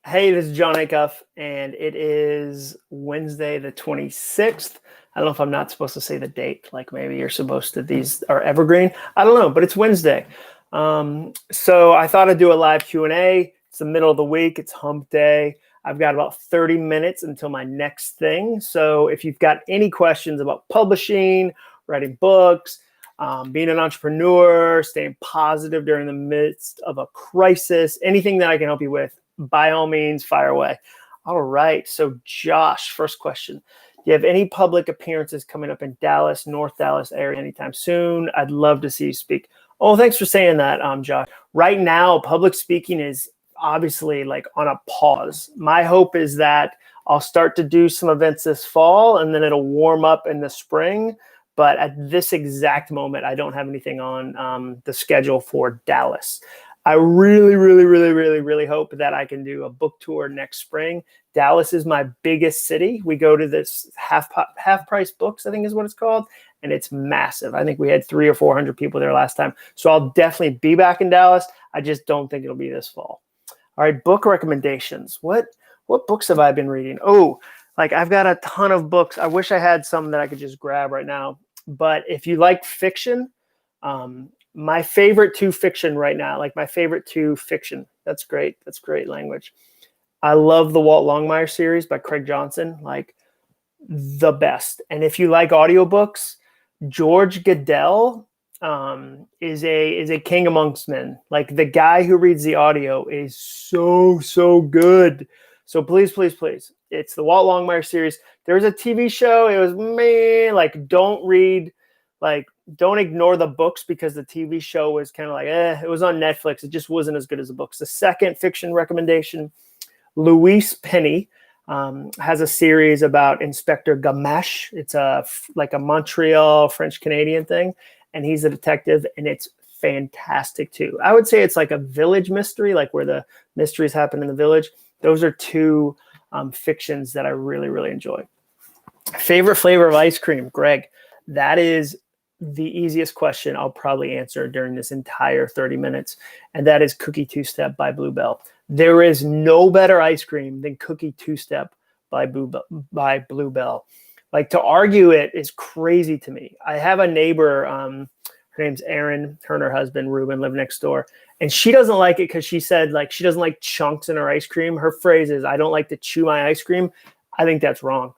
Hey, this is John Acuff, and it is Wednesday the 26th. I don't know if I'm not supposed to say the date, like maybe you're supposed to. These are evergreen. I don't know, but it's Wednesday. So I thought I'd do a live Q&A. It's the middle of the week. It's hump day. I've got about 30 minutes until my next thing. So if you've got any questions about publishing, writing books, being an entrepreneur, staying positive during the midst of a crisis, anything that I can help you with, by all means, fire away. All right. So Josh, first question. Do you have any public appearances coming up in Dallas, North Dallas area anytime soon? I'd love to see you speak. Oh, thanks for saying that, Josh. Right now, public speaking is obviously like on a pause. My hope is that I'll start to do some events this fall and then it'll warm up in the spring. But at this exact moment, I don't have anything on the schedule for Dallas. I really hope that I can do a book tour next spring. Dallas is my biggest city. We go to this half price books, I think is what it's called. And it's massive. I think we had 300 or 400 people there last time. So I'll definitely be back in Dallas. I just don't think it'll be this fall. All right, book recommendations. What books have I been reading? Oh, like I've got a ton of books. I wish I had some that I could just grab right now. But if you like fiction, my favorite two fiction right now, that's great. That's great language. I love the Walt Longmire series by Craig Johnson, like the best. And if you like audiobooks, George Goodell is a king amongst men. Like the guy who reads the audio is so good. So please. It's the Walt Longmire series. There's a TV show. It was don't ignore the books because the TV show was kind of like, it was on Netflix. It just wasn't as good as the books. The second fiction recommendation, Louise Penny has a series about Inspector Gamache. It's a Montreal French-Canadian thing, and he's a detective, and it's fantastic too. I would say it's like a village mystery, like where the mysteries happen in the village. Those are two fictions that I really enjoy. Favorite flavor of ice cream, Greg? That is the easiest question I'll probably answer during this entire 30 minutes, and that is Cookie Two-Step by Bluebell. There is no better ice cream than Cookie Two-Step by Bluebell. Like, to argue it is crazy to me. I have a neighbor, her name's Erin, her and her husband, Ruben, live next door, and she doesn't like it because she said, like, she doesn't like chunks in her ice cream. Her phrase is, I don't like to chew my ice cream. I think that's wrong.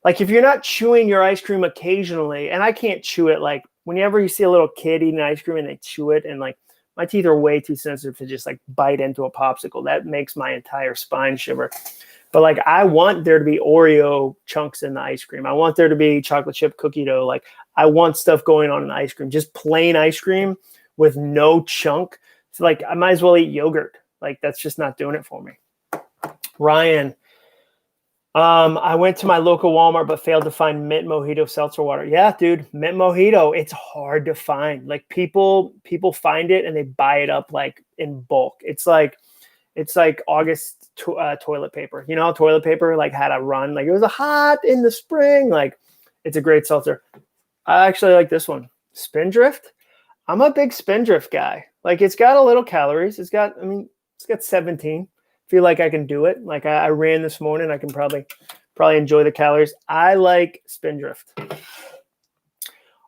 Like, if you're not chewing your ice cream occasionally, and I can't chew it, like, whenever you see a little kid eating ice cream and they chew it, and, like, my teeth are way too sensitive to just, like, bite into a popsicle. That makes my entire spine shiver. But, like, I want there to be Oreo chunks in the ice cream. I want there to be chocolate chip cookie dough. Like, I want stuff going on in ice cream. Just plain ice cream with no chunk. It's like, I might as well eat yogurt. Like, that's just not doing it for me. Ryan. I went to my local Walmart, but failed to find Mint Mojito seltzer water. Yeah, dude, Mint Mojito, it's hard to find. Like people find it and they buy it up like in bulk. It's like August toilet paper. You know, toilet paper like had a run. Like it was a hot in the spring. Like it's a great seltzer. I actually like this one, Spindrift. I'm a big Spindrift guy. Like it's got a little calories. It's got 17. Feel like I can do it. Like I ran this morning. I can probably enjoy the calories. I like Spindrift.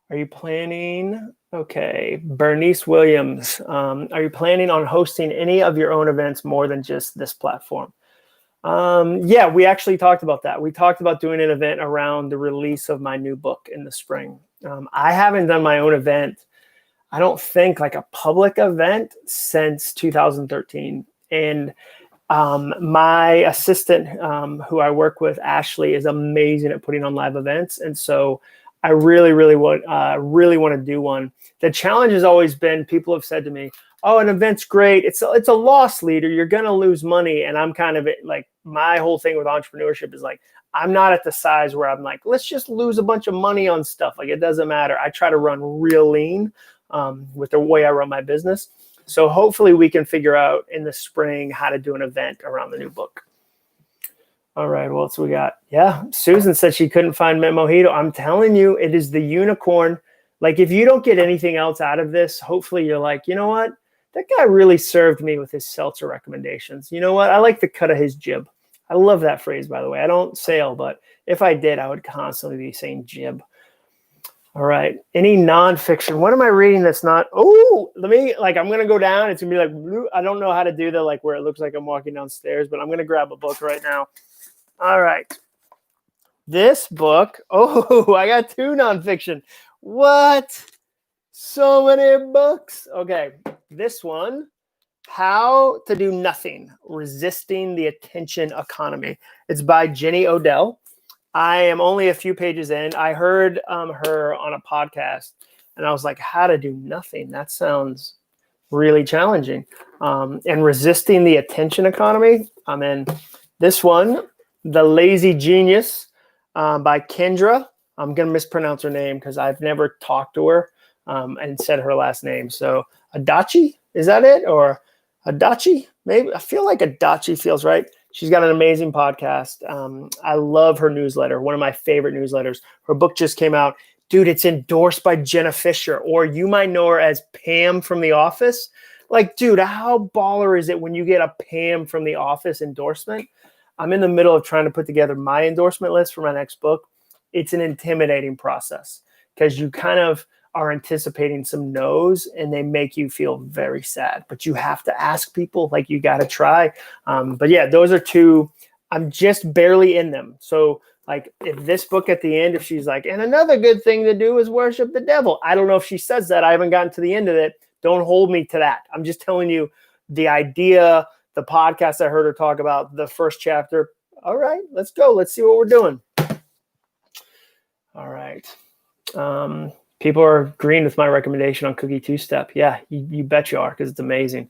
Are you planning? Okay. Bernice Williams. Are you planning on hosting any of your own events more than just this platform? Yeah, we actually talked about that. We talked about doing an event around the release of my new book in the spring. I haven't done my own event, I don't think, like a public event since 2013. And my assistant, who I work with, Ashley, is amazing at putting on live events. And so I really want to do one. The challenge has always been, people have said to me, oh, an event's great. It's a loss leader. You're going to lose money. And I'm kind of like, my whole thing with entrepreneurship is like, I'm not at the size where I'm like, let's just lose a bunch of money on stuff. Like, it doesn't matter. I try to run real lean with the way I run my business. So hopefully we can figure out in the spring how to do an event around the new book. All right, what else we got? Yeah, Susan said she couldn't find Mint Mojito. I'm telling you, it is the unicorn. Like, if you don't get anything else out of this, hopefully you're like, you know what? that guy really served me with his seltzer recommendations. You know what? I like the cut of his jib. I love that phrase, by the way. I don't sail, but if I did, I would constantly be saying jib. All right. Any nonfiction? What am I reading that's not? Oh, I'm going to go down. It's going to be like, I don't know how to do the, like, where it looks like I'm walking downstairs, but I'm going to grab a book right now. All right. This book. Oh, I got 2 nonfiction. What? So many books. Okay. This one, How to Do Nothing, Resisting the Attention Economy. It's by Jenny Odell. I am only a few pages in. I heard her on a podcast, and I was like, how to do nothing? That sounds really challenging. And resisting the attention economy. I'm in this one, The Lazy Genius by Kendra. I'm going to mispronounce her name because I've never talked to her and said her last name. So Adachi, is that it? Or Adachi? Maybe. I feel like Adachi feels right. She's got an amazing podcast. I love her newsletter, one of my favorite newsletters. Her book just came out. Dude, it's endorsed by Jenna Fisher, or you might know her as Pam from The Office. Like, dude, how baller is it when you get a Pam from The Office endorsement? I'm in the middle of trying to put together my endorsement list for my next book. It's an intimidating process because you kind of are anticipating some no's and they make you feel very sad, but you have to ask people, like, you got to try. But yeah, those are 2. I'm just barely in them. So like, if this book at the end, if she's like, and another good thing to do is worship the devil. I don't know if she says that. I haven't gotten to the end of it. Don't hold me to that. I'm just telling you the idea, the podcast I heard her talk about, the first chapter. All right, let's go. Let's see what we're doing. All right. People are agreeing with my recommendation on Cookie Two-Step. Yeah, you bet you are, because it's amazing.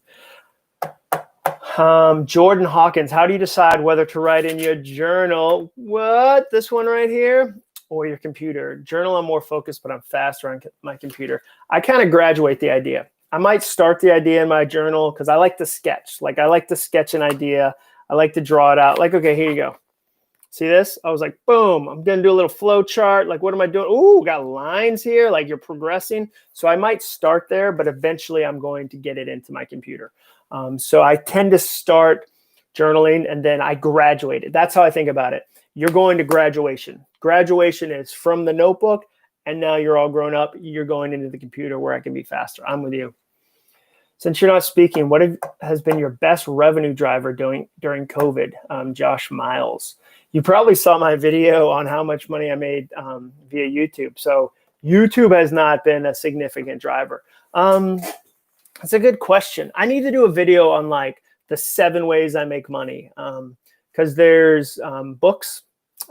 Jordan Hawkins, how do you decide whether to write in your journal? What? This one right here? Or your computer? Journal, I'm more focused, but I'm faster on my computer. I kind of graduate the idea. I might start the idea in my journal because I like to sketch. Like, I like to sketch an idea. I like to draw it out. Like, okay, here you go. See this? I was like, boom, I'm going to do a little flow chart. Like, what am I doing? Ooh, got lines here. Like, you're progressing. So I might start there, but eventually I'm going to get it into my computer. So I tend to start journaling and then I graduate it. That's how I think about it. You're going to graduation. Graduation is from the notebook, and now you're all grown up. You're going into the computer where I can be faster. I'm with you. Since you're not speaking, what has been your best revenue driver during COVID? Josh Miles. You probably saw my video on how much money I made via YouTube. So YouTube has not been a significant driver. That's a good question. I need to do a video on like the 7 ways I make money, because there's books.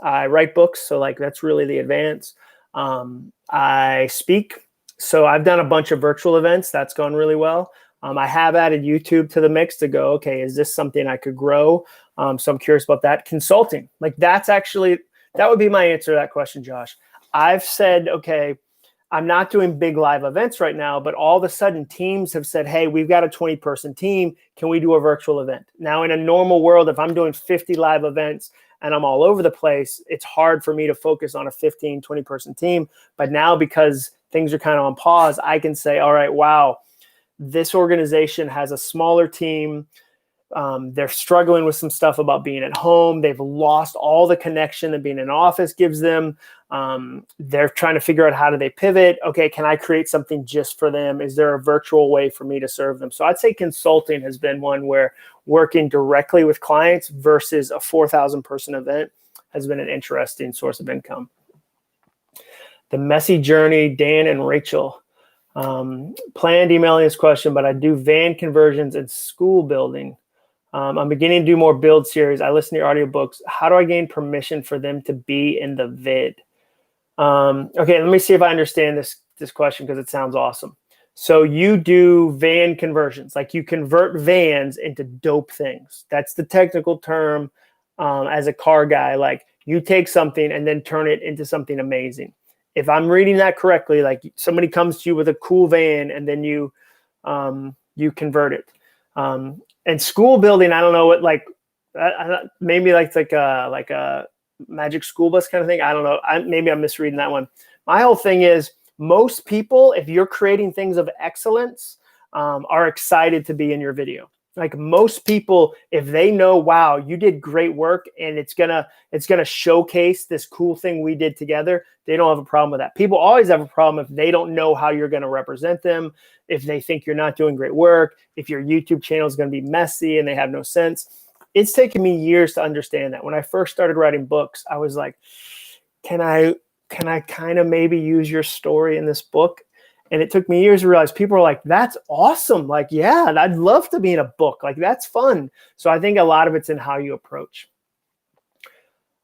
I write books, so like that's really the advance. I speak. So I've done a bunch of virtual events. That's gone really well. I have added YouTube to the mix to go, okay, is this something I could grow? So I'm curious about that. Consulting, like that would be my answer to that question, Josh. I've said, okay, I'm not doing big live events right now, but all of a sudden teams have said, hey, we've got a 20-person team. Can we do a virtual event? Now, in a normal world, if I'm doing 50 live events and I'm all over the place, it's hard for me to focus on a 15, 20-person team. But now, because things are kind of on pause, I can say, all right, wow, this organization has a smaller team. They're struggling with some stuff about being at home. They've lost all the connection that being in office gives them. They're trying to figure out how do they pivot. Okay, can I create something just for them? Is there a virtual way for me to serve them? So I'd say consulting has been one where working directly with clients versus a 4,000 person event has been an interesting source of income. The Messy Journey, Dan and Rachel. Planned emailing this question, but I do van conversions and school building. I'm beginning to do more build series. I listen to your audiobooks. How do I gain permission for them to be in the vid? Okay, let me see if I understand this question because it sounds awesome. So you do van conversions, like you convert vans into dope things. That's the technical term as a car guy. Like you take something and then turn it into something amazing. If I'm reading that correctly, like somebody comes to you with a cool van and then you convert it. And school building, I don't know what, like maybe like a magic school bus kind of thing. I don't know. Maybe I'm misreading that one. My whole thing is most people, if you're creating things of excellence, are excited to be in your video. Like most people, if they know, wow, you did great work and it's gonna showcase this cool thing we did together, they don't have a problem with that. People always have a problem if they don't know how you're gonna represent them, if they think you're not doing great work, if your YouTube channel is gonna be messy and they have no sense. It's taken me years to understand that. When I first started writing books, I was like, can I kind of maybe use your story in this book? And it took me years to realize people are like, that's awesome. Like, yeah, I'd love to be in a book. Like, that's fun. So I think a lot of it's in how you approach.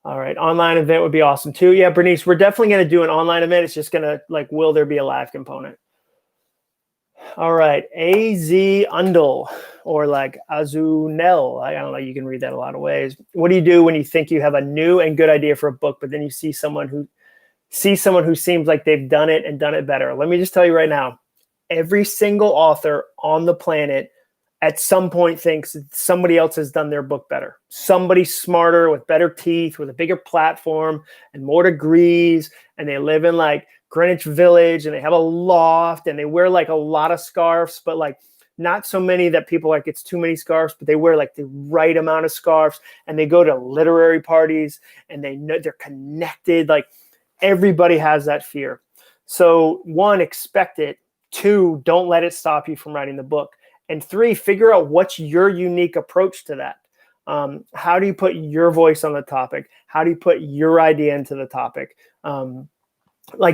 All right. Online event would be awesome too. Yeah, Bernice, we're definitely going to do an online event. It's just going to like, will there be a live component? All right. AZ Undle or like Azunel. I don't know. You can read that a lot of ways. What do you do when you think you have a new and good idea for a book, but then you see someone who seems like they've done it and done it better? Let me just tell you right now, every single author on the planet at some point thinks somebody else has done their book better. Somebody smarter with better teeth, with a bigger platform and more degrees. And they live in like Greenwich Village and they have a loft and they wear like a lot of scarves, but like not so many that people like it's too many scarves, but they wear like the right amount of scarves and they go to literary parties and they know they're connected. Like everybody has that fear. So 1, expect it. 2, don't let it stop you from writing the book. And 3, figure out what's your unique approach to that. How do you put your voice on the topic? How do you put your idea into the topic? I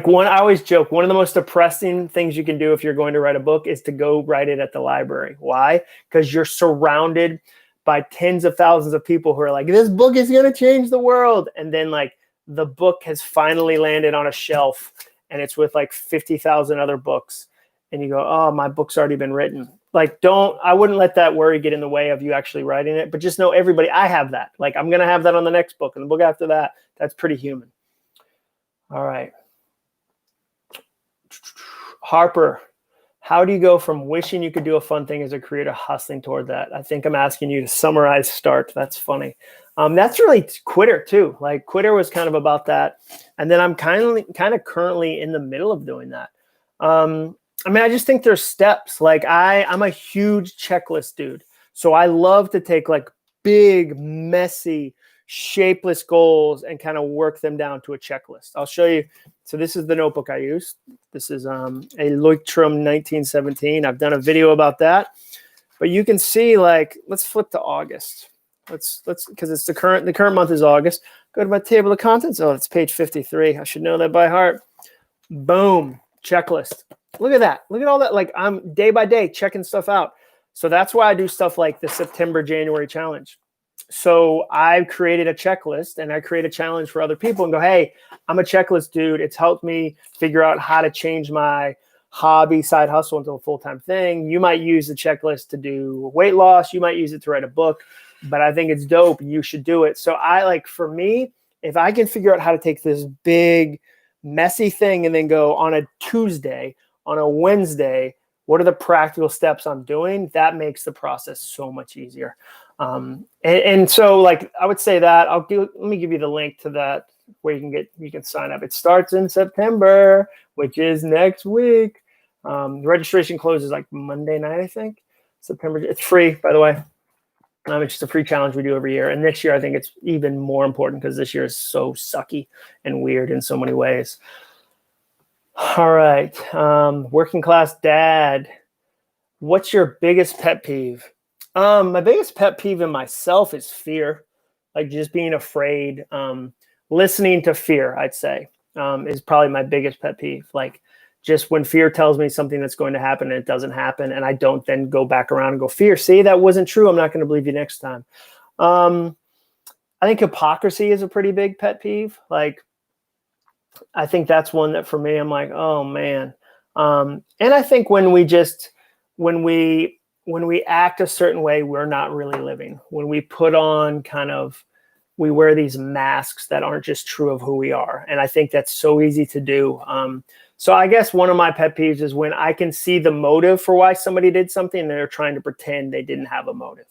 always joke, one of the most depressing things you can do if you're going to write a book is to go write it at the library. Why? Because you're surrounded by tens of thousands of people who are like, this book is going to change the world. And then like the book has finally landed on a shelf and it's with like 50,000 other books. And you go, oh, my book's already been written. Like, I wouldn't let that worry get in the way of you actually writing it, but just know I have that. Like, I'm going to have that on the next book and the book after that. That's pretty human. All right. Harper, how do you go from wishing you could do a fun thing as a creator, hustling toward that? I think I'm asking you to summarize start. That's funny. That's really Quitter too. Like Quitter was kind of about that. And then I'm kind of currently in the middle of doing that. I just think there's steps. Like I'm a huge checklist dude. So I love to take like big, messy, shapeless goals and kind of work them down to a checklist. I'll show you. So this is the notebook I use. This is a Leuchtturm 1917. I've done a video about that. But you can see, like, let's flip to August. Let's because it's the current month is August. Go to my table of contents. Oh, it's page 53. I should know that by heart. Boom, checklist. Look at that. Look at all that. Like I'm day by day checking stuff out. So that's why I do stuff like the September, January challenge. So I've created a checklist and I create a challenge for other people and go, hey, I'm a checklist dude. It's helped me figure out how to change my hobby side hustle into a full-time thing. You might use the checklist to do weight loss. You might use it to write a book, but I think it's dope. You should do it. So for me, if I can figure out how to take this big, messy thing and then go on a Tuesday, on a Wednesday, what are the practical steps I'm doing? That makes the process so much easier. And so like I would say that let me give you the link to that where you can sign up. It starts in September, which is next week. The registration closes like Monday night, I think. September. It's free, by the way. It's just a free challenge we do every year. And this year, I think it's even more important because this year is so sucky and weird in so many ways. All right. Working class dad. What's your biggest pet peeve? My biggest pet peeve in myself is fear, like just being afraid. Listening to fear, I'd say, is probably my biggest pet peeve. Like just when fear tells me something that's going to happen and it doesn't happen, and I don't then go back around and go, fear, see, that wasn't true. I'm not going to believe you next time. I think hypocrisy is a pretty big pet peeve. Like, I think that's one that for me, I'm like, oh man. And I think when we act a certain way, we're not really living. When we put on we wear these masks that aren't just true of who we are. And I think that's so easy to do. So I guess one of my pet peeves is when I can see the motive for why somebody did something and they're trying to pretend they didn't have a motive.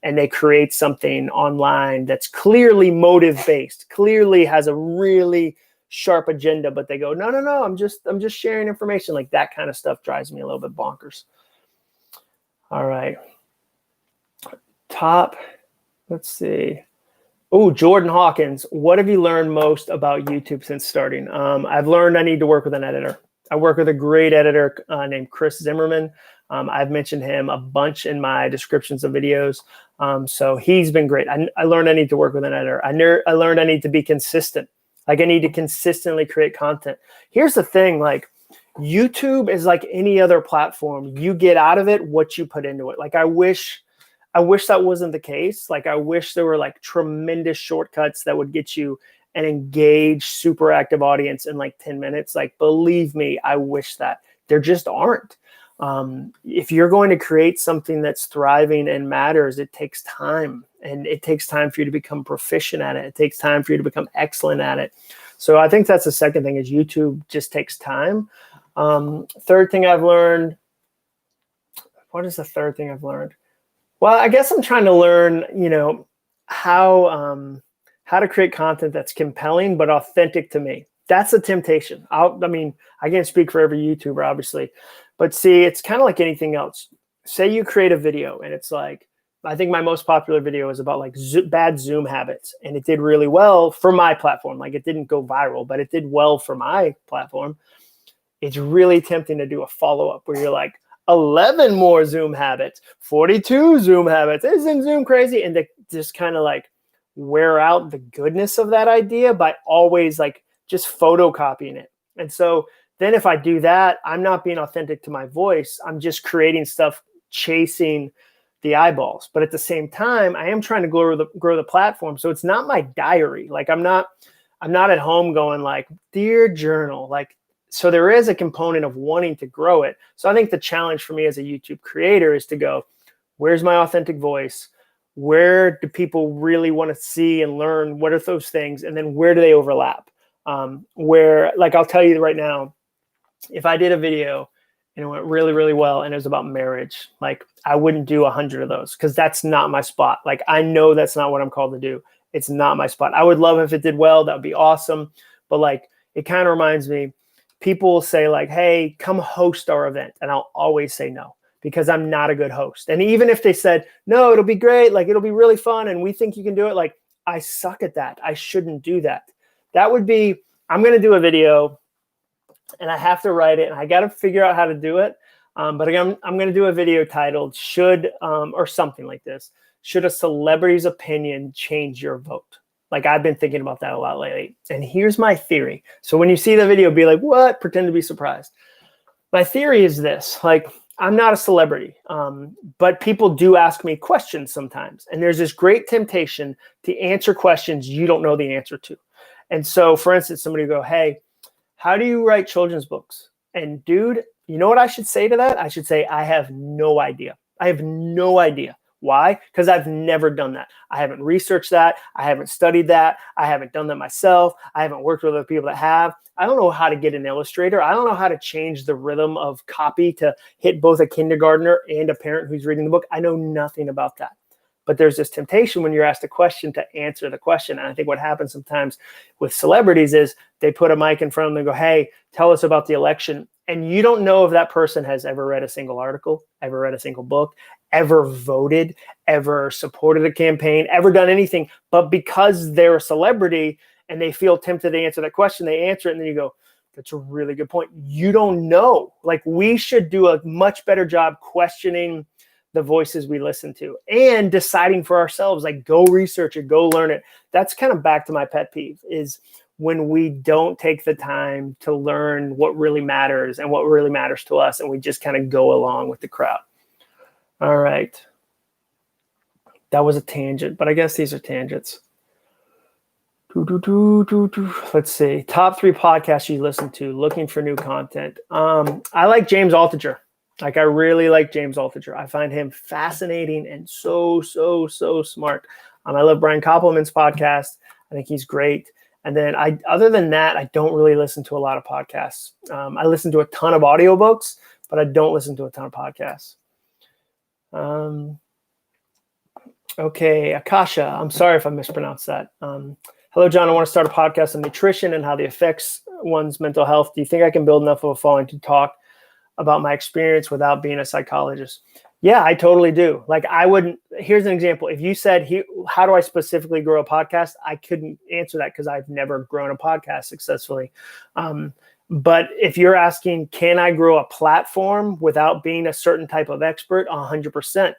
And they create something online that's clearly motive-based, clearly has a really sharp agenda, but they go, no, I'm just sharing information. Like that kind of stuff drives me a little bit bonkers. All right. Top, let's see. Oh, Jordan Hawkins, what have you learned most about YouTube since starting? I've learned I need to work with an editor. I work with a great editor named Chris Zimmerman. I've mentioned him a bunch in my descriptions of videos. So he's been great. I learned I need to work with an editor. I learned I need to be consistent. Like I need to consistently create content. Here's the thing, like YouTube is like any other platform. You get out of it what you put into it. Like I wish that wasn't the case. Like I wish there were like tremendous shortcuts that would get you an engaged, super active audience in like 10 minutes. Like, believe me, I wish that. There just aren't. If you're going to create something that's thriving and matters, it takes time. And it takes time for you to become proficient at it. It takes time for you to become excellent at it. So I think that's the second thing, is YouTube just takes time. Third thing I've learned. What is the third thing I've learned? Well, I guess I'm trying to learn, how to create content that's compelling but authentic to me. That's a temptation. I can't speak for every YouTuber, obviously, but see, it's kind of like anything else. Say you create a video, and it's like, I think my most popular video is about like bad Zoom habits, and it did really well for my platform. Like it didn't go viral, but it did well for my platform. It's really tempting to do a follow-up where you're like, 11 more Zoom habits, 42 Zoom habits. Isn't Zoom crazy? And to just kind of like wear out the goodness of that idea by always like just photocopying it. And so then if I do that, I'm not being authentic to my voice. I'm just creating stuff, chasing the eyeballs. But at the same time, I am trying to grow the platform. So it's not my diary. Like I'm not at home going like, dear journal, like. So there is a component of wanting to grow it. So I think the challenge for me as a YouTube creator is to go, where's my authentic voice? Where do people really want to see and learn? What are those things? And then where do they overlap? Where, like, I'll tell you right now, if I did a video and it went really, really well and it was about marriage, like I wouldn't do 100 of those because that's not my spot. Like I know that's not what I'm called to do. It's not my spot. I would love if it did well. That would be awesome. But like, it kind of reminds me, people will say like, hey, come host our event. And I'll always say no, because I'm not a good host. And even if they said, no, it'll be great, like it'll be really fun and we think you can do it, like I suck at that. I shouldn't do that. That would be, I'm going to do a video and I have to write it and I got to figure out how to do it. But again, I'm going to do a video titled or something like this. Should a celebrity's opinion change your vote? Like I've been thinking about that a lot lately. And here's my theory. So when you see the video, be like, what? Pretend to be surprised. My theory is this, like, I'm not a celebrity, but people do ask me questions sometimes. And there's this great temptation to answer questions you don't know the answer to. And so, for instance, somebody will go, hey, how do you write children's books? And dude, you know what I should say to that? I should say, I have no idea. I have no idea. Why? Because I've never done that. I haven't researched that. I haven't studied that. I haven't done that myself. I haven't worked with other people that have. I don't know how to get an illustrator. I don't know how to change the rhythm of copy to hit both a kindergartner and a parent who's reading the book. I know nothing about that. But there's this temptation when you're asked a question to answer the question. And I think what happens sometimes with celebrities is they put a mic in front of them and go, hey, tell us about the election. And you don't know if that person has ever read a single article, ever read a single book, ever voted, ever supported a campaign, ever done anything. But because they're a celebrity and they feel tempted to answer that question, they answer it. And then you go, that's a really good point. You don't know. Like we should do a much better job questioning the voices we listen to and deciding for ourselves, like go research it, go learn it. That's kind of back to my pet peeve is when we don't take the time to learn what really matters and what really matters to us. And we just kind of go along with the crowd. All right. That was a tangent, but I guess these are tangents. Let's see. Top 3 podcasts you listen to looking for new content. I like James Altucher. Like I really like James Altucher. I find him fascinating and so smart. I love Brian Koppelman's podcast. I think he's great. And then other than that, I don't really listen to a lot of podcasts. I listen to a ton of audiobooks, but I don't listen to a ton of podcasts. Okay, Akasha. I'm sorry if I mispronounced that. Hello, John. I want to start a podcast on nutrition and how it affects one's mental health. Do you think I can build enough of a following to talk about my experience without being a psychologist? Yeah, I totally do. Like I wouldn't, here's an example. If you said, how do I specifically grow a podcast? I couldn't answer that because I've never grown a podcast successfully. But if you're asking, can I grow a platform without being a certain type of expert? 100%.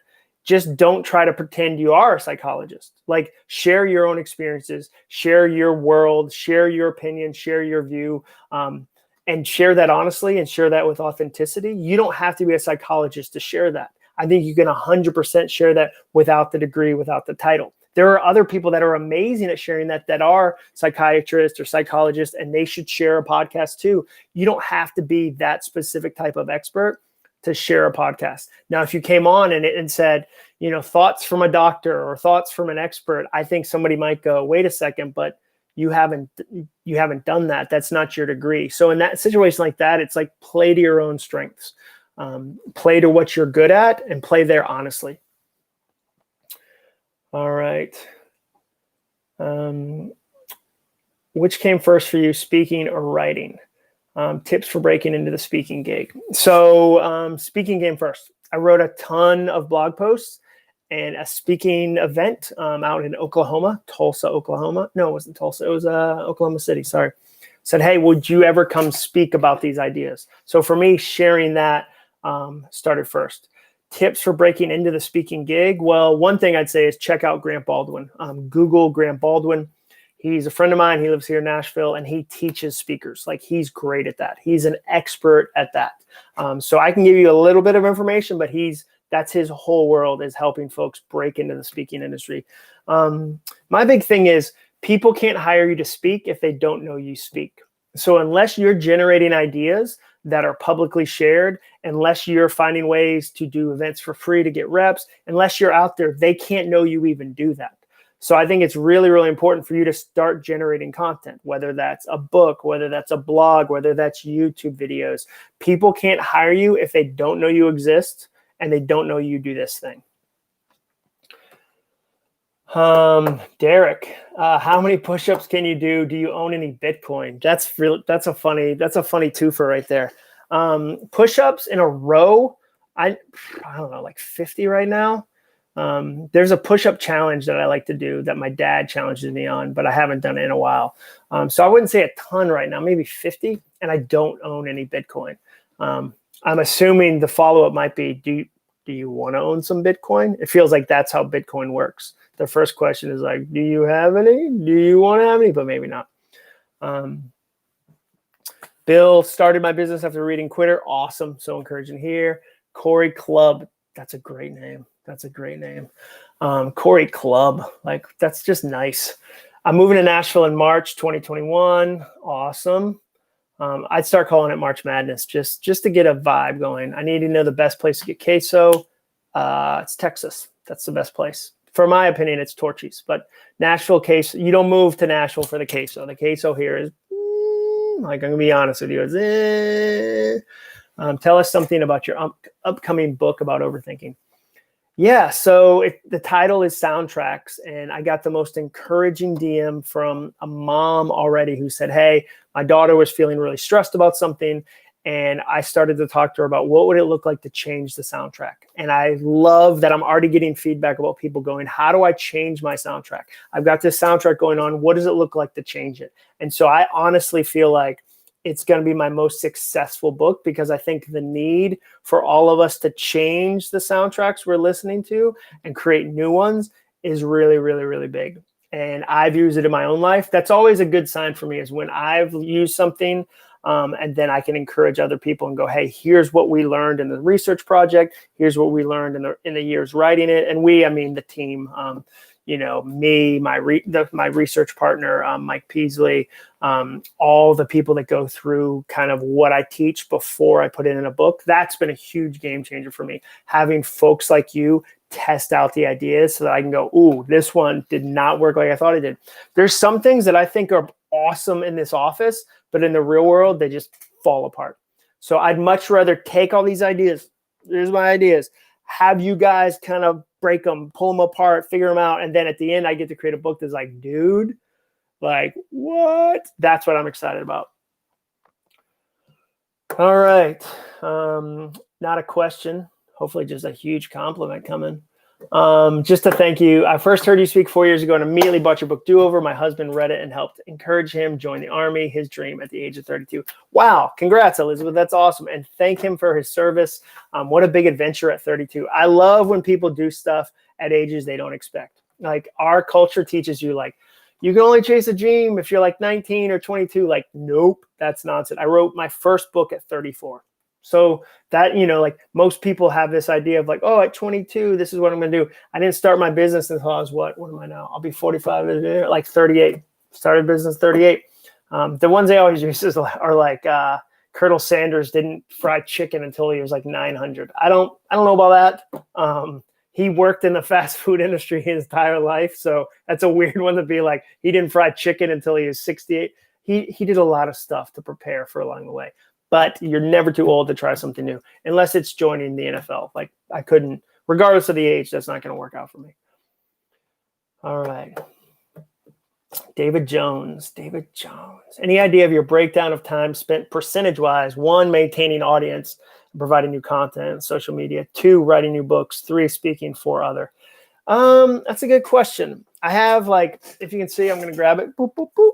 Just don't try to pretend you are a psychologist. Like share your own experiences, share your world, share your opinion, share your view, and share that honestly and share that with authenticity. You don't have to be a psychologist to share that. I think you can 100% share that without the degree, without the title. There are other people that are amazing at sharing that are psychiatrists or psychologists, and they should share a podcast too. You don't have to be that specific type of expert to share a podcast. Now, if you came on and said, thoughts from a doctor or thoughts from an expert, I think somebody might go, wait a second, but you haven't done that. That's not your degree. So in that situation like that, it's like play to your own strengths, play to what you're good at and play there honestly. All right. Which came first for you, speaking or writing? Tips for breaking into the speaking gig. So speaking came first. I wrote a ton of blog posts and a speaking event out in Oklahoma, Tulsa, Oklahoma. No, it wasn't Tulsa. It was Oklahoma City. Sorry. Said, hey, would you ever come speak about these ideas? So for me, sharing that started first. Tips for breaking into the speaking gig. Well, one thing I'd say is check out Grant Baldwin. Google Grant Baldwin. He's a friend of mine. He lives here in Nashville, and he teaches speakers. Like he's great at that. He's an expert at that. So I can give you a little bit of information, but that's his whole world, is helping folks break into the speaking industry. My big thing is people can't hire you to speak if they don't know you speak. So unless you're generating ideas that are publicly shared, unless you're finding ways to do events for free to get reps, unless you're out there, they can't know you even do that. So I think it's really, really important for you to start generating content, whether that's a book, whether that's a blog, whether that's YouTube videos. People can't hire you if they don't know you exist and they don't know you do this thing. Derek, how many push-ups can you do? Do you own any Bitcoin? That's a funny twofer right there. Push-ups in a row, I don't know, like 50 right now. There's a push-up challenge that I like to do that my dad challenges me on, but I haven't done it in a while. So I wouldn't say a ton right now, maybe 50, and I don't own any Bitcoin. I'm assuming the follow-up might be, do you want to own some Bitcoin? It feels like that's how Bitcoin works. The first question is like, do you have any? Do you want to have any? But maybe not. Bill started my business after reading Quitter. Awesome. So encouraging here. Corey Club. That's a great name. Corey Club. Like, that's just nice. I'm moving to Nashville in March 2021. Awesome. I'd start calling it March Madness just to get a vibe going. I need to know the best place to get queso. It's Texas. That's the best place. For my opinion, it's Torchy's. But Nashville queso, you don't move to Nashville for the queso. The queso here is, like, I'm going to be honest with you. Tell us something about your upcoming book about overthinking. Yeah, so the title is Soundtracks, and I got the most encouraging DM from a mom already who said, hey, my daughter was feeling really stressed about something, and I started to talk to her about what would it look like to change the soundtrack. And I love that I'm already getting feedback about people going, how do I change my soundtrack? I've got this soundtrack going on. What does it look like to change it? And so I honestly feel like it's going to be my most successful book, because I think the need for all of us to change the soundtracks we're listening to and create new ones is really, really, really big. And I've used it in my own life. That's always a good sign for me, is when I've used something and then I can encourage other people and go, hey, here's what we learned in the research project. Here's what we learned in the years writing it. And I mean the team, me, my research partner, Mike Peasley, all the people that go through kind of what I teach before I put it in a book. That's been a huge game changer for me. Having folks like you test out the ideas so that I can go, ooh, this one did not work like I thought it did. There's some things that I think are awesome in this office, but in the real world, they just fall apart. So I'd much rather take all these ideas. Here's my ideas. Have you guys kind of break them, pull them apart, figure them out. And then at the end, I get to create a book that's like, dude, like, what? That's what I'm excited about. All right. Not a question. Hopefully just a huge compliment coming. Just to thank you. I first heard you speak 4 years ago and immediately bought your book Do Over. My husband read it and helped encourage him join the Army, his dream at the age of 32. Wow. Congrats, Elizabeth. That's awesome. And thank him for his service. What a big adventure at 32. I love when people do stuff at ages they don't expect. Like our culture teaches you like, you can only chase a dream if you're like 19 or 22. Like, nope, that's nonsense. I wrote my first book at 34. So that, like most people have this idea of like, oh, at 22, this is what I'm going to do. I didn't start my business until I was what am I now? I'll be 45, like 38. Started business 38. The ones they always use are like Colonel Sanders didn't fry chicken until he was like 900. I don't know about that. He worked in the fast food industry his entire life. So that's a weird one to be like, he didn't fry chicken until he was 68. He did a lot of stuff to prepare for along the way. But you're never too old to try something new, unless it's joining the NFL. Like I couldn't, regardless of the age, that's not going to work out for me. All right. David Jones. Any idea of your breakdown of time spent percentage-wise? 1, maintaining audience, providing new content, social media. 2, writing new books. 3, speaking. 4, other. That's a good question. I have like, if you can see, I'm going to grab it. Boop, boop, boop.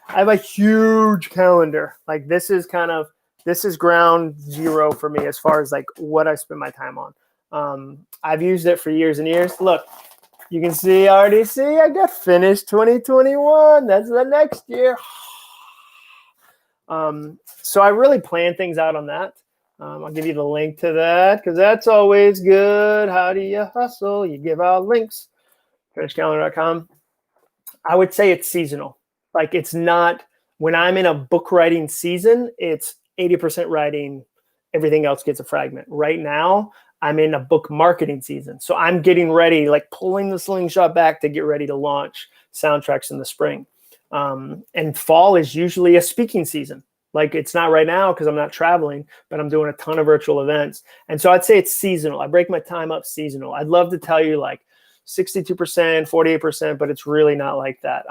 I have a huge calendar. Like this is ground zero for me as far as like what I spend my time on. I've used it for years and years. Look, you can see, already see, I got finished 2021. That's the next year. So I really plan things out on that. I'll give you the link to that because that's always good. How do you hustle? You give out links. FinishCalendar.com. I would say it's seasonal. Like it's not, when I'm in a book writing season, it's 80% writing. Everything else gets a fragment. Right now, I'm in a book marketing season. So I'm getting ready, like pulling the slingshot back to get ready to launch soundtracks in the spring. And fall is usually a speaking season. Like it's not right now because I'm not traveling, but I'm doing a ton of virtual events. And so I'd say it's seasonal. I break my time up seasonal. I'd love to tell you like 62%, 48%, but it's really not like that.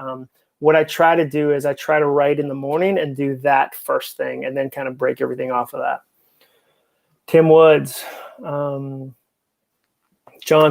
What I try to do is I try to write in the morning and do that first thing and then kind of break everything off of that. Tim Woods. John,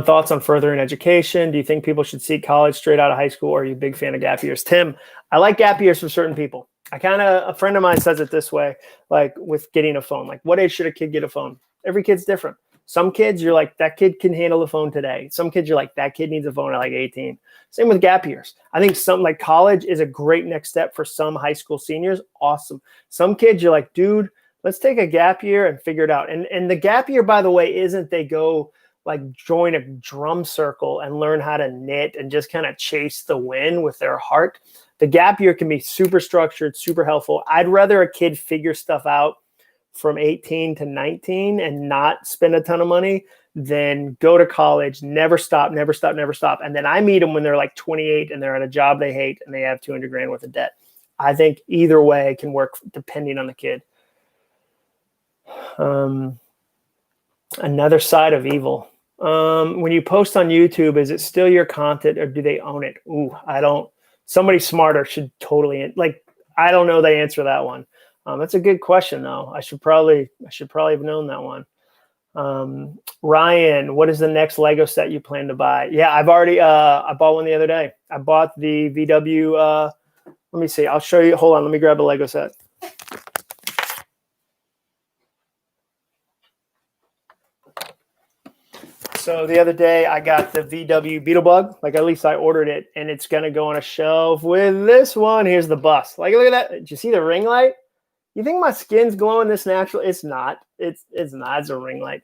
thoughts on furthering education? Do you think people should seek college straight out of high school, or are you a big fan of gap years? Tim, I like gap years for certain people. A friend of mine says it this way, like with getting a phone. Like what age should a kid get a phone? Every kid's different. Some kids, you're like, that kid can handle the phone today. Some kids, you're like, that kid needs a phone at like 18. Same with gap years. I think something like college is a great next step for some high school seniors. Awesome. Some kids, you're like, dude, let's take a gap year and figure it out. And the gap year, by the way, isn't they go like join a drum circle and learn how to knit and just kind of chase the wind with their heart. The gap year can be super structured, super helpful. I'd rather a kid figure stuff out from 18 to 19 and not spend a ton of money than go to college, never stop. And then I meet them when they're like 28 and they're at a job they hate and they have 200 grand worth of debt. I think either way can work depending on the kid. Another side of evil. When you post on YouTube, is it still your content or do they own it? Ooh, I don't. Somebody smarter should totally, like, I don't know the answer to that one. That's a good question though. I should probably have known that one. Ryan, what is the next Lego set you plan to buy? Yeah, I've already, I bought one the other day. I bought the VW, let me see. I'll show you. Hold on. Let me grab a Lego set. So the other day I got the VW Beetle Bug. Like at least I ordered it, and it's gonna go on a shelf with this one. Here's the bus. Like look at that. Did you see the ring light? You think my skin's glowing this natural? It's not. It's not. It's a ring light.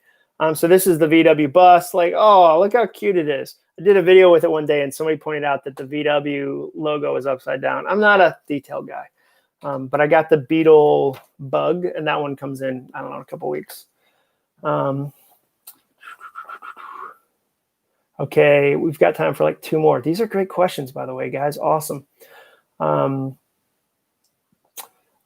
So this is the VW bus. Like, oh, look how cute it is. I did a video with it one day, and somebody pointed out that the VW logo is upside down. I'm not a detail guy, but I got the Beetle Bug, and that one comes in, I don't know, a couple weeks. Okay, we've got time for like 2 more. These are great questions, by the way, guys. Awesome.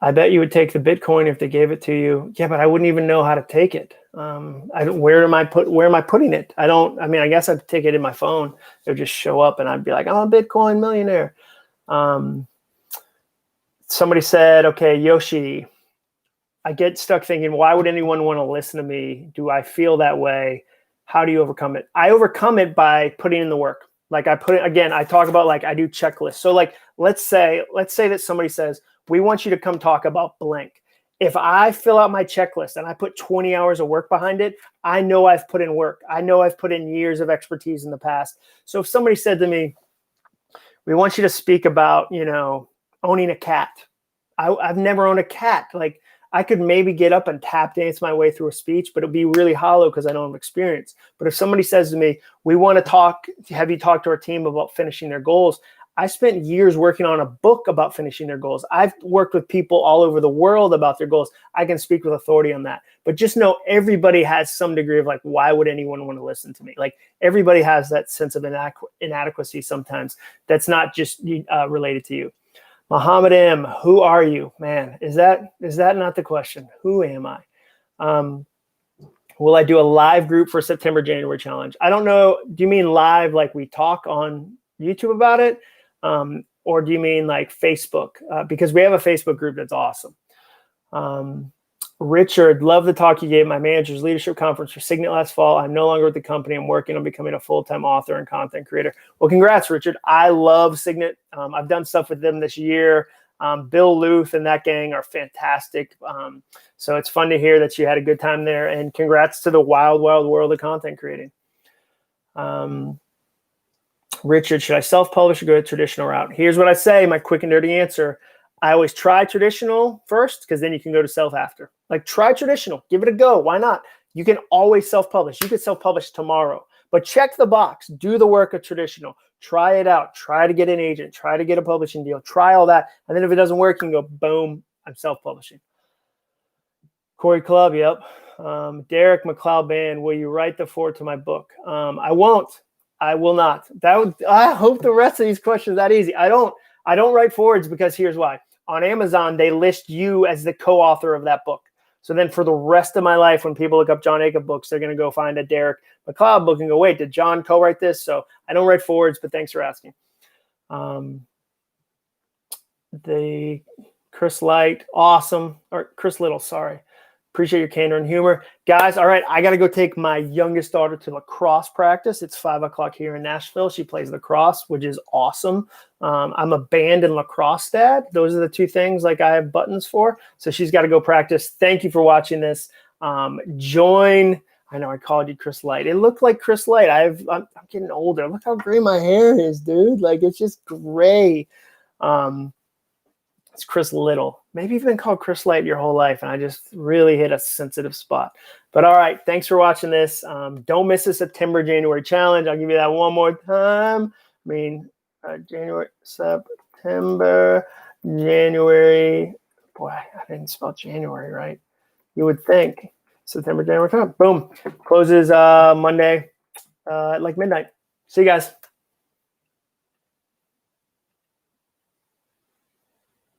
I bet you would take the Bitcoin if they gave it to you. Yeah, but I wouldn't even know how to take it. Where am I putting it? I guess I'd take it in my phone. It would just show up and I'd be like, I'm a Bitcoin millionaire. Somebody said, okay, Yoshi, I get stuck thinking, why would anyone want to listen to me? Do I feel that way? How do you overcome it? I overcome it by putting in the work. Like I put it, again, I talk about like I do checklists. So like, let's say that somebody says, we want you to come talk about blank. If I fill out my checklist and I put 20 hours of work behind it, I know I've put in work. I know I've put in years of expertise in the past. So if somebody said to me, we want you to speak about, owning a cat. I've never owned a cat. Like I could maybe get up and tap dance my way through a speech, but it'd be really hollow because I don't have experience. But if somebody says to me, we want to have you talk to our team about finishing their goals? I spent years working on a book about finishing their goals. I've worked with people all over the world about their goals. I can speak with authority on that. But just know everybody has some degree of like, why would anyone want to listen to me? Like everybody has that sense of inadequacy sometimes that's not just related to you. Muhammad M, who are you? Man, is that not the question? Who am I? Will I do a live group for September, January challenge? I don't know. Do you mean live like we talk on YouTube about it? Or do you mean like Facebook? Because we have a Facebook group that's awesome. Richard, love the talk you gave at my manager's leadership conference for Signet last fall. I'm no longer with the company. I'm working on becoming a full-time author and content creator. Well, congrats, Richard. I love Signet. I've done stuff with them this year. Bill Luth and that gang are fantastic. So it's fun to hear that you had a good time there. And congrats to the wild, wild world of content creating. Richard, should I self-publish or go a traditional route? Here's what I say, my quick and dirty answer. I always try traditional first because then you can go to self after. Like try traditional, give it a go. Why not? You can always self-publish. You could self-publish tomorrow, but check the box, do the work of traditional, try it out, try to get an agent, try to get a publishing deal, try all that. And then if it doesn't work, you can go, boom, I'm self-publishing. Corey Club, yep. Derek McLeod Band, will you write the foreword to my book? I won't. I will not. I hope the rest of these questions are that easy. I don't write forewords because here's why. On Amazon, they list you as the co-author of that book. So then for the rest of my life, when people look up John Acuff books, they're going to go find a Derek McLeod book and go, wait, did John co-write this? So I don't write forewords, but thanks for asking. The Chris Light, awesome. Or Chris Little, sorry. Appreciate your candor and humor. Guys, all right, I got to go take my youngest daughter to lacrosse practice. It's 5 o'clock here in Nashville. She plays lacrosse, which is awesome. I'm a band and lacrosse dad. Those are the two things like I have buttons for. So she's got to go practice. Thank you for watching this. Join. I know I called you Chris Light. It looked like Chris Light. I'm getting older. Look how gray my hair is, dude. Like it's just gray. It's Chris Little. Maybe you've been called Chris Light your whole life, and I just really hit a sensitive spot. But all right, thanks for watching this. Don't miss the September, January challenge. I'll give you that one more time. September, January. Boy, I didn't spell January right. You would think. September, January. Boom. Closes Monday at like midnight. See you guys.